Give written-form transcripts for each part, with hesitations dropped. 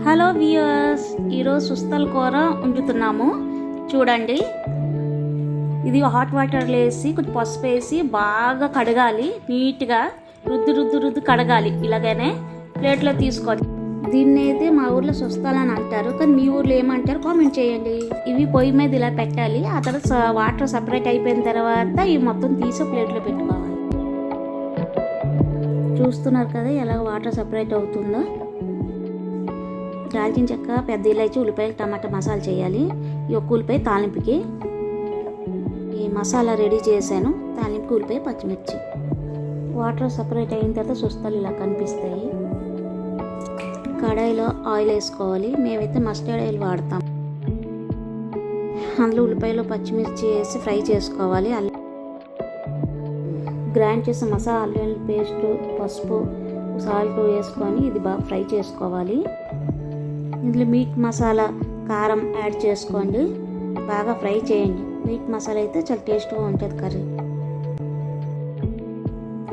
Hello viewers, ఈరోజు సుస్తల కూర వండుతున్నాము. చూడండి, ఇది హాట్ వాటర్లో వేసి కొంచెం పసుపు వేసి బాగా కడగాలి. నీట్గా రుద్దు కడగాలి. ఇలాగనే ప్లేట్లో తీసుకోవాలి. దీన్ని అయితే మా ఊర్లో సుస్తాలని అంటారు, కానీ మీ ఊర్లో ఏమంటారు కామెంట్ చేయండి. ఇవి పొయ్యి మీద ఇలా పెట్టాలి. ఆ తర్వాత వాటర్ సపరేట్ అయిపోయిన తర్వాత ఇవి మొత్తం తీసి ప్లేట్లో పెట్టుకోవాలి. చూస్తున్నారు కదా ఎలా వాటర్ సపరేట్ అవుతుందో. దాల్చిన చెక్క, పెద్ద ఇలాచి, ఉల్లిపాయలు, టమాటా మసాలా చేయాలి. ఈ ఒక్క ఉల్లిపాయ తాలింపుకి. ఈ మసాలా రెడీ చేశాను. తాలింపుకి ఉల్లిపాయ, పచ్చిమిర్చి. వాటర్ సపరేట్ అయిన తర్వాత సుస్తాలు ఇలా కనిపిస్తాయి. కడాయిలో ఆయిల్ వేసుకోవాలి. మేమైతే మస్టర్డ్ ఆయిల్ వాడతాం. అందులో ఉల్లిపాయలు, పచ్చిమిర్చి వేసి ఫ్రై చేసుకోవాలి. గ్రైండ్ చేసిన మసాలా, అల్లం పేస్ట్, పసుపు, సాల్ట్ వేసుకొని ఇది బాగా ఫ్రై చేసుకోవాలి. ఇందులో మీట్ మసాలా, కారం యాడ్ చేసుకోండి. బాగా ఫ్రై చేయండి. మీట్ మసాలా అయితే చాలా టేస్ట్గా ఉంటుంది కర్రీ.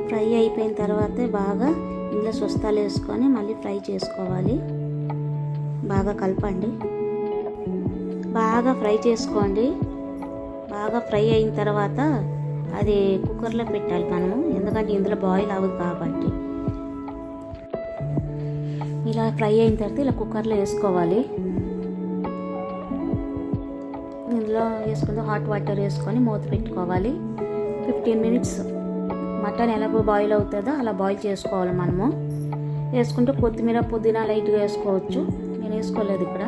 ఫ్రై అయిపోయిన తర్వాత బాగా ఇందులో సుస్తాలు వేసుకొని మళ్ళీ ఫ్రై చేసుకోవాలి. బాగా కలపండి. బాగా ఫ్రై చేసుకోండి. బాగా ఫ్రై అయిన తర్వాత అది కుక్కర్లో పెట్టాలి మనము, ఎందుకంటే ఇందులో బాయిల్ అవ్వదు కాబట్టి. ఇలా ఫ్రై అయిన తర్వాత ఇలా కుక్కర్లో వేసుకోవాలి. ఇందులో వేసుకుంటే హాట్ వాటర్ వేసుకొని మూత పెట్టుకోవాలి. 15 మినిట్స్ మటన్ ఎలా బాయిల్ అవుతుందో అలా బాయిల్ చేసుకోవాలి మనము. వేసుకుంటే కొత్తిమీర, పుదీనా లైట్గా వేసుకోవచ్చు. నేను వేసుకోలేదు ఇక్కడ.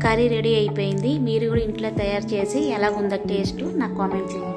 కర్రీ రెడీ అయిపోయింది. మీరు కూడా ఇంట్లో తయారు చేసి ఎలాగుందో టేస్ట్ నాకు కామెంట్ చేయండి.